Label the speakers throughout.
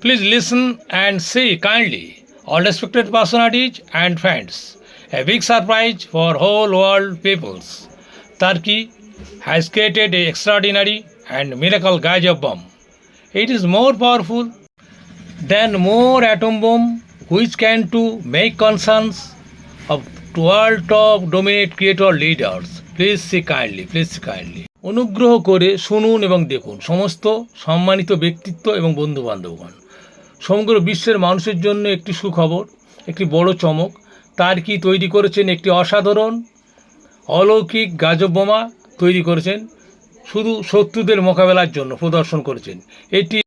Speaker 1: Please listen and see kindly, all respected personalities and friends. A big surprise for whole world peoples. Turkey has created an extraordinary and miracle Gajah bomb. It is more powerful than more atom bomb which can to make concerns of world top dominate creator leaders. Please see kindly, please see kindly. অনুগ্রহ করে শুনুন এবং দেখুন সমস্ত সম্মানিত ব্যক্তিত্ব এবং বন্ধুবান্ধবগণ, সমগ্র বিশ্বের মানুষের জন্য একটি সুখবর, একটি বড় চমক। টার্কি তৈরি করেছেন একটি অসাধারণ অলৌকিক গাজব বোমা তৈরি করেছেন, শুধু শত্রুদের মোকাবেলার জন্য প্রদর্শন করেছেন। এটি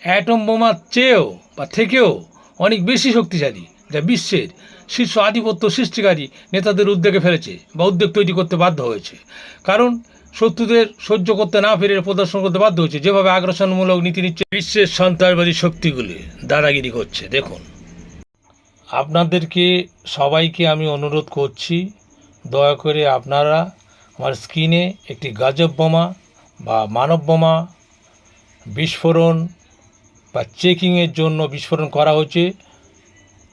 Speaker 1: অ্যাটম বোমার চেয়েও বা থেকেও অনেক বেশি শক্তিশালী, যা বিশ্বের শীর্ষ আধিপত্য সৃষ্টিকারী নেতাদের উদ্বেগে ফেলেছে বা উদ্বেগ তৈরি করতে বাধ্য হয়েছে। কারণ শত্রুদের সহ্য করতে না পেরে প্রদর্শন করতে বাধ্য হয়েছে। যেভাবে আগ্রাসনমূলক নীতি নিচ্ছে বিশ্বের সন্ত্রাসবাদী শক্তিগুলি দাদাগিরি করছে। দেখুন, আপনাদেরকে সবাইকে আমি অনুরোধ করছি, দয়া করে আপনারা আমার স্ক্রিনে একটি গাজব বোমা বা মানব বোমা বিস্ফোরণ বা চেকিংয়ের জন্য বিস্ফোরণ করা হয়েছে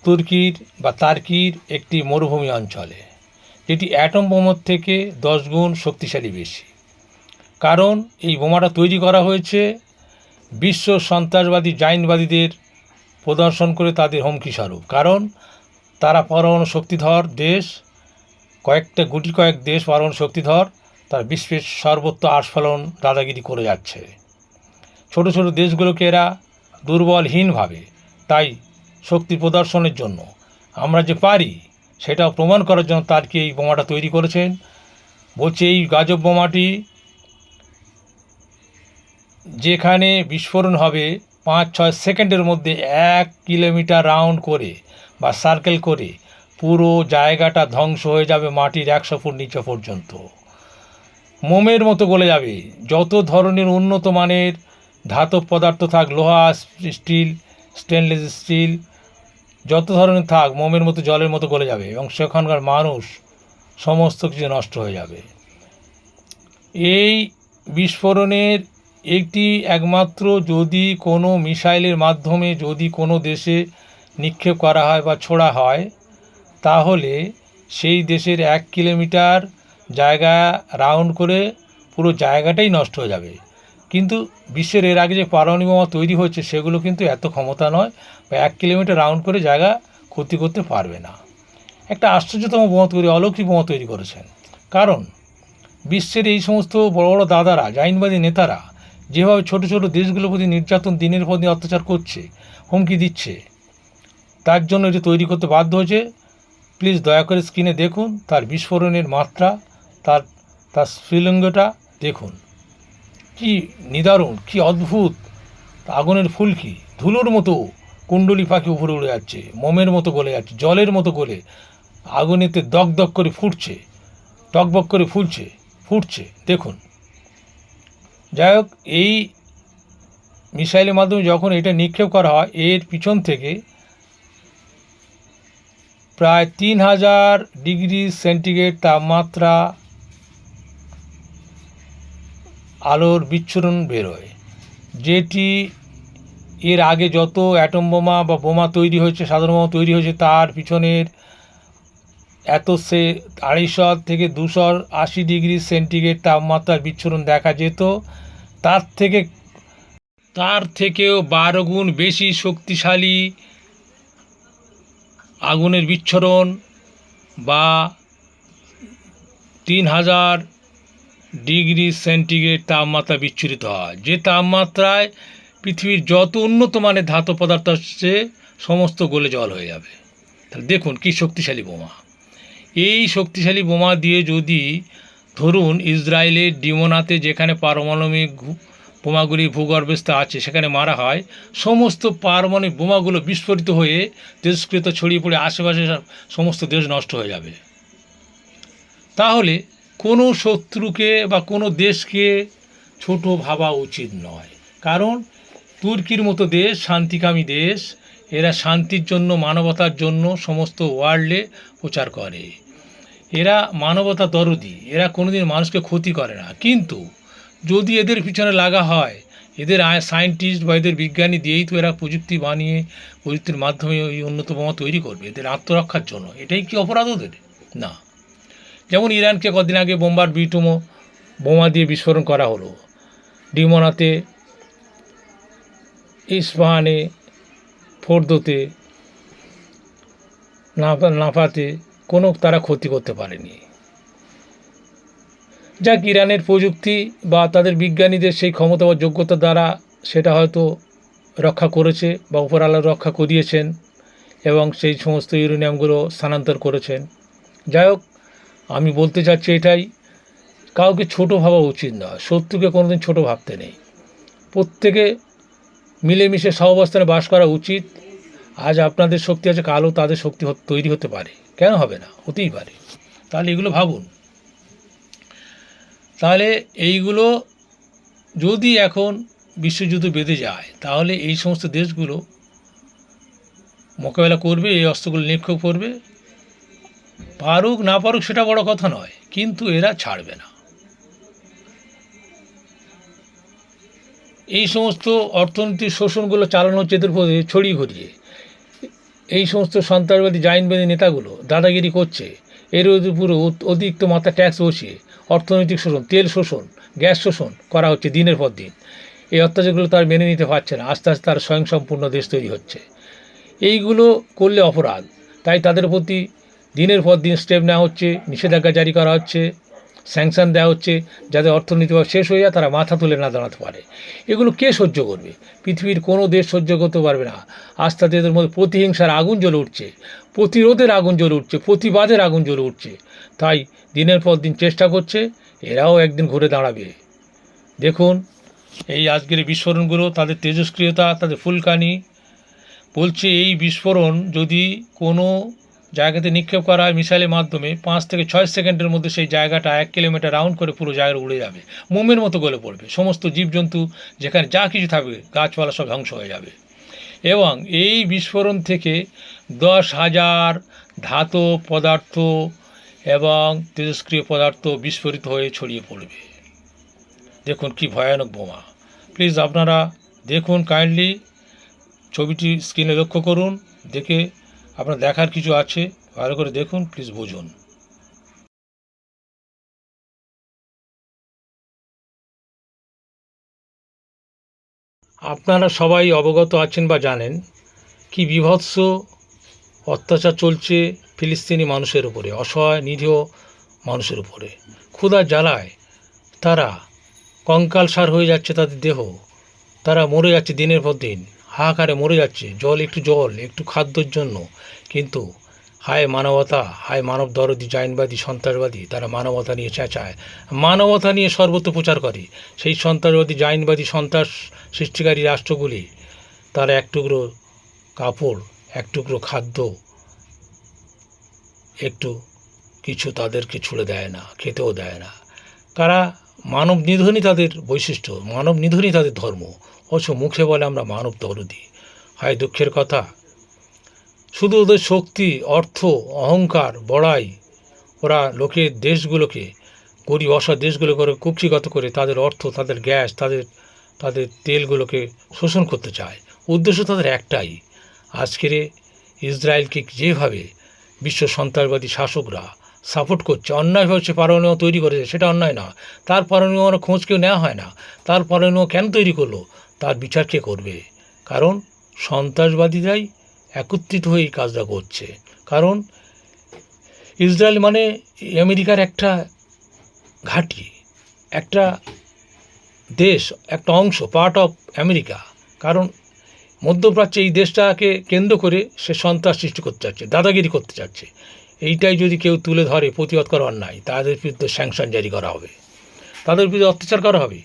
Speaker 1: তুর্কির বা টার্কির একটি মরুভূমি অঞ্চলে, যেটি অ্যাটম বোমার থেকে 10 গুণ শক্তিশালী বেশি। কারণ এই বোমাটা তৈরি করা হয়েছে বিশ্ব সন্ত্রাসবাদী জাইনবাদীদের প্রদর্শন করে তাদের হুমকি স্বরূপ। কারণ তারা পরমাণু শক্তিধর দেশ, কয়েক দেশ পরমাণু শক্তিধর, তারা বিশ্বের সর্বত্র আস্ফালন দাদাগিরি করে যাচ্ছে। ছোট ছোট দেশগুলোকে এরা দুর্বলহীনভাবে, তাই শক্তি প্রদর্শনের জন্য আমরা যে পারি সেটাও প্রমাণ করার জন্য টার্কি এই বোমাটা তৈরি করেছেন। বলছে এই গাজব বোমাটি যেখানে বিস্ফোরণ হবে 5-6 সেকেন্ডের মধ্যে 1 কিলোমিটার রাউন্ড করে বা সার্কেল করে পুরো জায়গাটা ধ্বংস হয়ে যাবে, মাটির 100 ফুট নিচে পর্যন্ত মোমের মতো গলে যাবে। যত ধরনের উন্নত মানের ধাতব পদার্থ থাক, লোহা, স্টিল, স্টেনলেস স্টিল, যত ধরনের থাক মোমের মতো জলের মতো গলে যাবে এবং সেখানকার মানুষ সমস্ত কিছু নষ্ট হয়ে যাবে। এই বিস্ফোরণের একটি একমাত্র যদি কোনো মিসাইলের মাধ্যমে যদি কোনো দেশে নিক্ষেপ করা হয় বা ছোড়া হয়, তাহলে সেই দেশের 1 কিলোমিটার জায়গা রাউন্ড করে পুরো জায়গাটাই নষ্ট হয়ে যাবে। কিন্তু বিশ্বের এর আগে যে পারমাণবিক বোমা তৈরি হয়েছে সেগুলো কিন্তু এত ক্ষমতা নয়, বা 1 কিলোমিটার রাউন্ড করে জায়গা ক্ষতি করতে পারবে না। একটা আশ্চর্যতম বোমা তৈরি, অলৌকিক বোমা তৈরি করেছেন। কারণ বিশ্বের এই সমস্ত বড় বড় দাদারা, জাইনবাদী নেতারা যেভাবে ছোট ছোট দেশগুলোর প্রতি নির্যাতন, দিনের পর দিন অত্যাচার করছে, হুমকি দিচ্ছে, তার জন্য এটি তৈরি করতে বাধ্য হয়েছে। প্লিজ দয়া করে স্ক্রিনে দেখুন তার বিস্ফোরণের মাত্রা, তার তার স্ফুলিঙ্গটা দেখুন, কি নিদারুণ, কি অদ্ভুত। আগুনের ফুলকি, ধুলোর মতো কুণ্ডলি পাখি উপরে উড়ে যাচ্ছে, মোমের মতো গলে যাচ্ছে, জলের মতো গলে আগুনেতে দগদগ করে ফুটছে, টকবক করে ফুটছে। দেখুন, যাই হোক, এই মিসাইলের মাধ্যমে যখন এটা নিক্ষেপ করা হয়, এর পিছন থেকে প্রায় 3000 ডিগ্রি সেন্টিগ্রেড তাপমাত্রা আলোর বিচ্ছুরণ বেরোয়, যেটি এর আগে যত অ্যাটম বোমা বা বোমা তৈরি হয়েছে, সাধারণ বোমা তৈরি হয়েছে, তার পিছনের এত 250 থেকে 280 ডিগ্রি সেন্টিগ্রেড তাপমাত্রার বিচ্ছুরণ দেখা যেত। তার থেকেও 12 গুণ বেশি শক্তিশালী আগুনের বিচ্ছুরণ বা 3000 ডিগ্রি সেন্টিগ্রেড তাপমাত্রা বিচ্ছুরিত হয়, যে তাপমাত্রায় পৃথিবীর যত উন্নত মানের ধাতব পদার্থ আসছে সমস্ত গলে জল হয়ে যাবে। তাহলে দেখুন কী শক্তিশালী বোমা। এই শক্তিশালী বোমা দিয়ে যদি ধরুন ইসরায়েলের ডিমোনাতে যেখানে পারমাণবিক বোমাগুলি ভূগর্ভস্থ আছে সেখানে মারা হয়, সমস্ত পারমাণবিক বোমাগুলো বিস্ফোরিত হয়ে দেশকৃত ছড়িয়ে পড়ে আশেপাশে সমস্ত দেশ নষ্ট হয়ে যাবে। তাহলে কোনো শত্রুকে বা কোনো দেশকে ছোট ভাবা উচিত নয়। কারণ তুর্কির মতো দেশ শান্তিকামী দেশ, এরা শান্তির জন্য, মানবতার জন্য সমস্ত ওয়ার্ল্ডে প্রচার করে। এরা মানবতা দরদি, এরা কোনোদিন মানুষকে ক্ষতি করে না। কিন্তু যদি এদের পিছনে লাগা হয়, এদের সায়েন্টিস্ট বা এদের বিজ্ঞানী দিয়েই তো এরা প্রযুক্তি বানিয়ে প্রযুক্তির মাধ্যমে ওই উন্নত বোমা তৈরি করবে এদের আত্মরক্ষার জন্য। এটাই কি অপরাধ ওদের? না। যেমন ইরানকে কদিন আগে বোম্বার বিটুমো বোমা দিয়ে বিস্ফোরণ করা হলো, ডিমোনাতে, ইস্পাহানে, ফোর্দোতে, নাফাতে কোনো তারা ক্ষতি করতে পারেনি। যাক, ইরানের প্রযুক্তি বা তাদের বিজ্ঞানীদের সেই ক্ষমতা বা যোগ্যতা দ্বারা সেটা হয়তো রক্ষা করেছে বা উপরআলা রক্ষা করিয়েছেন এবং সেই সমস্ত ইউরেনিয়ামগুলো স্থানান্তর করেছেন। যাই হোক, আমি বলতে চাচ্ছি এটাই, কাউকে ছোটো ভাবা উচিত নয়, শত্রুকে কোনোদিন ছোটো ভাবতে নেই, প্রত্যেকে মিলেমিশে সহাবস্থানে বাস করা উচিত। আজ আপনাদের শক্তি আছে, কালও তাদের শক্তি তৈরি হতে পারে, কেন হবে না, হতেই পারে। তাহলে এগুলো ভাবুন। তাহলে এইগুলো যদি এখন বিশ্বযুদ্ধ বেঁধে যায় তাহলে এই সমস্ত দেশগুলো মোকাবেলা করবে, এই অস্ত্রগুলো নিক্ষেপ করবে, পারুক না পারুক সেটা বড় কথা নয়, কিন্তু এরা ছাড়বে না। এই সমস্ত অর্থনৈতিক শোষণগুলো চালানো হচ্ছে এদের উপরে ছড়িয়ে ঘটিয়ে। এই সমস্ত সন্ত্রাসবাদী জাইনবাদী নেতাগুলো দাদাগিরি করছে, এর উপরে অতিরিক্ত মাত্রা ট্যাক্স বসিয়ে অর্থনৈতিক শোষণ, তেল শোষণ, গ্যাস শোষণ করা হচ্ছে দিনের পর দিন। এই অত্যাচারগুলো তার মেনে নিতে পারছে না, আস্তে আস্তে তার স্বয়ংসম্পূর্ণ দেশ তৈরি হচ্ছে। এইগুলো করলে অপরাধ, তাই তাদের প্রতি দিনের পর দিন স্টেপ নেওয়া হচ্ছে, নিষেধাজ্ঞা জারি করা হচ্ছে, স্যাংশন দেওয়া হচ্ছে, যাতে অর্থনীতিভাবে শেষ হয়ে যায়, তারা মাথা তুলে না দাঁড়াতে পারে। এগুলো কে সহ্য করবে? পৃথিবীর কোনো দেশ সহ্য করতে পারবে না। আস্তে আস্তে এদের মধ্যে প্রতিহিংসার আগুন জ্বলে উঠছে, প্রতিরোধের আগুন জ্বলে উঠছে, প্রতিবাদের আগুন জ্বলে উঠছে। তাই দিনের পর দিন চেষ্টা করছে, এরাও একদিন ঘুরে দাঁড়াবে। দেখুন এই আজকের বিস্ফোরণগুলো, তাদের তেজস্ক্রিয়তা, তাদের ফুলকানি। বলছে এই বিস্ফোরণ যদি কোনো জায়গাতে নিক্ষেপ করা হয় মিসাইলের মাধ্যমে, 5 থেকে 6 সেকেন্ডের মধ্যে সেই জায়গাটা 1 কিলোমিটার রাউন্ড করে পুরো জায়গাটা উড়ে যাবে, মোমের মতো গলে পড়বে। সমস্ত জীবজন্তু যেখানে যা কিছু থাকবে, গাছপালা সব ধ্বংস হয়ে যাবে। এবং এই বিস্ফোরণ থেকে 10,000 ধাতব পদার্থ এবং তেজস্ক্রিয় পদার্থ বিস্ফোরিত হয়ে ছড়িয়ে পড়বে। দেখুন কি ভয়ানক বোমা। প্লিজ আপনারা দেখুন, কাইন্ডলি ছবিটি স্ক্রিনে লক্ষ্য করুন, দেখে আপনার দেখার কিছু আছে ভালো করে দেখুন, প্লিজ বুঝুন। আপনারা সবাই অবগত আছেন বা জানেন কি বীভৎস অত্যাচার চলছে ফিলিস্তিনি মানুষের উপরে, অসহায় নিরীহ মানুষের উপরে। ক্ষুধার জ্বালায় তারা কঙ্কালসার হয়ে যাচ্ছে, তাদের দেহ, তারা মরে যাচ্ছে দিনের পর দিন, হাহাকারে মরে যাচ্ছে, জল একটু খাদ্যর জন্য। কিন্তু হায় মানবতা, হায় মানব দরদি জাইনবাদী সন্ত্রাসবাদী, তারা মানবতা নিয়ে চেঁচায়, মানবতা নিয়ে সর্বত্র প্রচার করে। সেই সন্ত্রাসবাদী জাইনবাদী সন্ত্রাস সৃষ্টিকারী রাষ্ট্রগুলি তারা এক টুকরো কাপড়, এক টুকরো খাদ্য, একটু কিছু তাদেরকে ছুঁড়ে দেয় না, খেতেও দেয় না। তারা মানব নিধনই তাদের বৈশিষ্ট্য, মানব নিধনই তাদের ধর্ম, অথচ মুখে বলে আমরা মানব দরদি। হয় দুঃখের কথা, শুধু ওদের শক্তি, অর্থ, অহংকার, বড়াই, ওরা লোকের দেশগুলোকে, গরিব অসহায় দেশগুলো করে কুক্ষিগত করে তাদের অর্থ, তাদের গ্যাস, তাদের তেলগুলোকে শোষণ করতে চায়। উদ্দেশ্য তাদের একটাই, আজকের ইসরায়েলকে যেভাবে বিশ্ব সন্ত্রাসবাদী শাসকরা সাপোর্ট করছে, অন্যায়ভাবে সে পারমাণবিক তৈরি করেছে, সেটা অন্যায় না। তার পারমাণবিক খোঁজ কেউ নেওয়া হয় না। তার পারমাণবিক কেন তৈরি করলো, তার বিচার কে করবে? কারণ সন্ত্রাসবাদীরাই একত্রিত হয়ে এই কাজটা করছে। কারণ ইসরায়েল মানে আমেরিকার একটা ঘাঁটি, একটা দেশ, একটা অংশ, পার্ট অফ আমেরিকা। কারণ মধ্যপ্রাচ্যে এই দেশটাকে কেন্দ্র করে সে সন্ত্রাস সৃষ্টি করতে চাচ্ছে, দাদাগিরি করতে চাচ্ছে। এইটাই যদি কেউ তুলে ধরে, প্রতিবাদ করা অন্যায়, তাদের বিরুদ্ধে স্যাংশন জারি করা হবে, তাদের বিরুদ্ধে অত্যাচার করা হবে।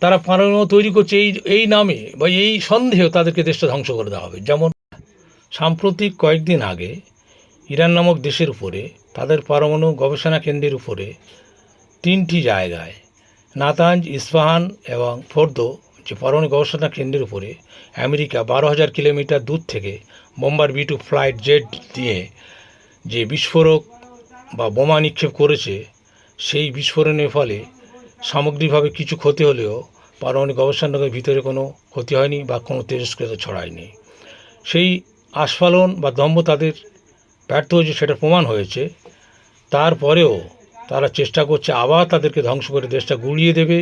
Speaker 1: তারা পারমাণবিক তৈরি করছে এই নামে বা এই সন্দেহেও তাদেরকে দেশটা ধ্বংস করে দেওয়া হবে। যেমন সাম্প্রতিক কয়েকদিন আগে ইরান নামক দেশের উপরে, তাদের পরমাণু গবেষণা কেন্দ্রের উপরে 3টি জায়গায়, নাতাঞ্জ, ইস্পাহান এবং ফোর্দো, যে পরমাণু গবেষণা কেন্দ্রের উপরে আমেরিকা 12,000 কিলোমিটার দূর থেকে বোম্বার B-2 ফ্লাইট জেট দিয়ে যে বিস্ফোরক বা বোমা নিক্ষেপ করেছে, সেই বিস্ফোরণের ফলে সামগ্রিকভাবে কিছু ক্ষতি হলেও পারমাণবিক অবস্থানের ভিতরে কোনো ক্ষতি হয়নি বা কোনো তেজস্ক্রিয়তা ছড়ায়নি। সেই আস্ফালন বা দম্ভ তাদের ব্যর্থ হয়েছে, সেটা প্রমাণ হয়েছে। তারপরেও তারা চেষ্টা করছে আবার তাদেরকে ধ্বংস করে দেশটা গুঁড়িয়ে দেবে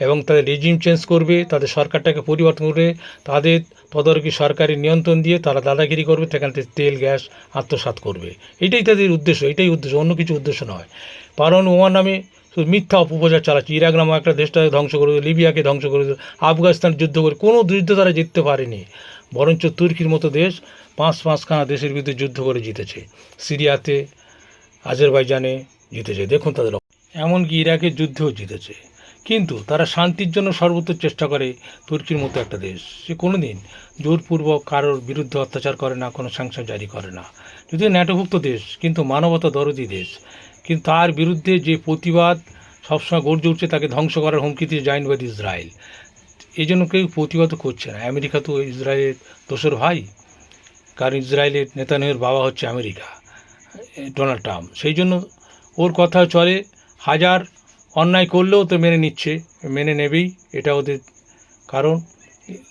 Speaker 1: এবং তাদের রেজিম চেঞ্জ করবে, তাদের সরকারটাকে পরিবর্তন করে তাদের তদারকি সরকারি নিয়ন্ত্রণ দিয়ে তারা দাদাগিরি করবে, সেখান থেকে তেল গ্যাস আত্মসাৎ করবে। এটাই তাদের উদ্দেশ্য, এটাই উদ্দেশ্য, অন্য কিছু উদ্দেশ্য নয়। পারমাণবিক বোমার নামে শুধু মিথ্যা অপপ্রচার চালাচ্ছে। ইরাক নামক একটা দেশটাকে ধ্বংস করে দিল, লিবিয়াকে ধ্বংস করে দিল, আফগানিস্তান যুদ্ধ করে কোনো যুদ্ধ তারা জিততে পারেনি, বরঞ্চ তুর্কির মতো দেশ পাঁচখানা দেশের বিরুদ্ধে যুদ্ধ করে জিতেছে। সিরিয়াতে, আজারবাইজানে জিতেছে, দেখুন তাদের এমনকি ইরাকের যুদ্ধেও জিতেছে। কিন্তু তারা শান্তির জন্য সর্বোচ্চ চেষ্টা করে। তুর্কির মতো একটা দেশ, সে কোনো দিন জোরপূর্বক কারোর বিরুদ্ধে অত্যাচার করে না, কোনো স্যাংশন জারি করে না, যদিও ন্যাটোভুক্ত দেশ কিন্তু মানবতা দরদি দেশ। কিন্তু তার বিরুদ্ধে যে প্রতিবাদ সবসময় গর্জে উঠছে, তাকে ধ্বংস করার হুমকি দিয়ে জয়েন উইথ ইসরায়েল। এই জন্য কেউ প্রতিবাদও করছে না। আমেরিকা তো ইসরায়েলের দোসর ভাই, কারণ ইসরায়েলের নেতানিয়াহুর বাবা হচ্ছে আমেরিকা, ডোনাল্ড ট্রাম্প। সেই জন্য ওর কথা চলে, হাজার অন্যায় করলেও তো মেনে নিচ্ছে, মেনে নেবেই, এটা ওদের। কারণ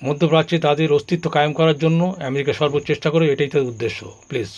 Speaker 1: মধ্যপ্রাচ্যে তাদের অস্তিত্ব কায়েম করার জন্য আমেরিকা সর্বোচ্চ চেষ্টা করে, এটাই তাদের উদ্দেশ্য। প্লিজ।